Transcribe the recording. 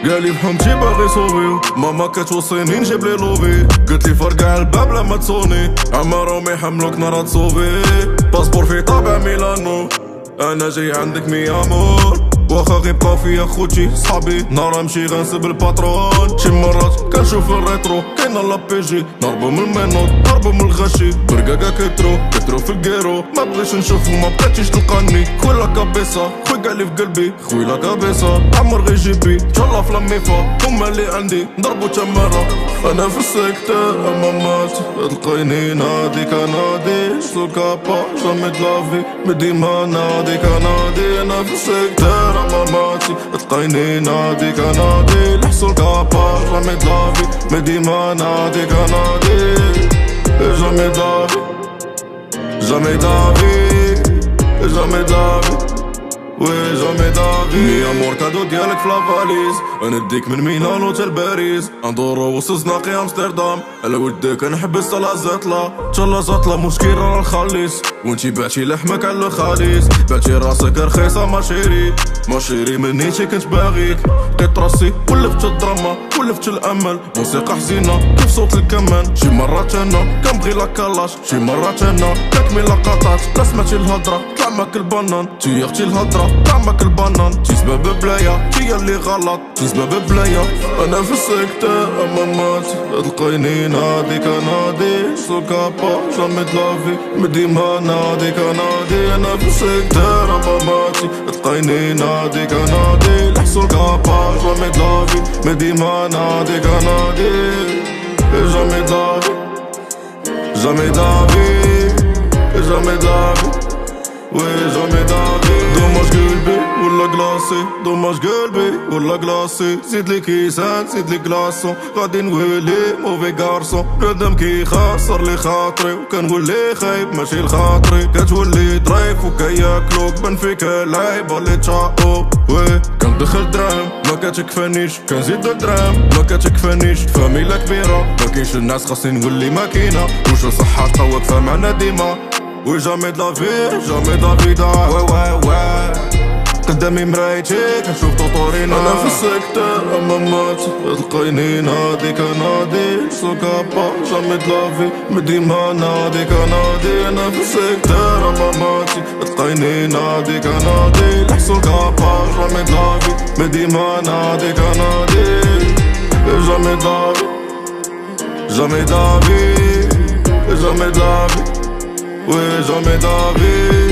قالي بحومتي باغي صوبيو، ماما كتوصيني نجيب لي لوبي، قلتلي فرقع الباب لما تصوني، عما راهم يحملوك نارا تصوفي. باسبور في طابع ميلانو، انا جاي عندك ميامور، واخا غيبقاو فيا خوتي صحابي، نهار نمشي غنسب الباترون. شي مرات كنشوف الريترو كاينه لابيجي، نهربو من المينوط نهربو من الغشي، برقاقا كترو في الكيرو، ما بغيتش نشوف وما بقيتيش تلقاني. خويا لا كابيسا خويا قالي في قلبي، خويا لا كابيسا عمر غي جيبي، تشلا في لاميفا هما اللي عندي نضربو تمارة. انا في السيكتور اماماتي تلقيني نادي كنادي، شتو كابا جامي دلافي ديما نادي كنادي. انا في السيكتور اماماتي تلقيني نادي كنادي، الحصول كابا جامي دلافي ديما نادي كنادي. جامي دلافي جامي دافي جامي دافي وي جامي دافي. مي امور كادو ديالك في لافاليز، نديك من ميلانو تا لباريس، ندورو وسط زناقي امستردام، على ودك نحبس على زطلة تشلا زطلة مشكل راه الخليص، وانتي بعتي لحمك على الخاليص، بعتي راسك رخيصة ما شيري منيتي كنت باغيك، لقيت راسي ولفت الدراما ولفت الامل، موسيقى حزينة كيف صوت الكمان. شي مرات انا كنبغي لاكالاش، شي مرات انا كتمي لقطات، لا سمعتي الهضرة طلع ماك البنان، تي اختي الهضرة طلع ماك البنان، تي سبب بلايا تي اللي غلط، تي سبب بلايا. انا في السيكتور اماماتي تلقيني نادي كنادي، سو كابا جامي دلافي ديما نادي كنادي. انا في السيكتور اماماتي تلقيني نادي كنادي، الحصول كابا جامي دلافي ديما نادي كنادي. جامي دلافي جامي دافي جامي دافي وي جامي دافي. دوماج قلبي ولا كلاسي، دوماج قلبي ولا كلاسي، زيد لي كيسان زيد لي كلاسون، غادي نولي موفي غارسون. بنادم كيخسر لي خاطري وكنولي خايب ماشي لخاطري، كتولي ضريف وكياكلوك بان فيك العيبة اللي تشاقوك. وي كندخل دراهم ما كتكفانيش، كنزيد دراهم ما كتكفانيش، فاميلا كبيرة ما كاينش الناس خاصني نولي ماكينة، وش الصحة واقفة معنا ديما. وي جامي دلافي جامي دافيدا وي وي وي، قدامي مرايتي كنشوف طوطورينا. انا في السيكتور اماماتي تلقيني نادي كنادي، سو كابا جامي دلافي ديما نادي كنادي. انا في السيكتور اماماتي تلقيني نادي كنادي، الحصول كابا جامي دلافي ديما نادي كنادي. جامي دافي جامي دافي جامي دافي وي جامي دافي.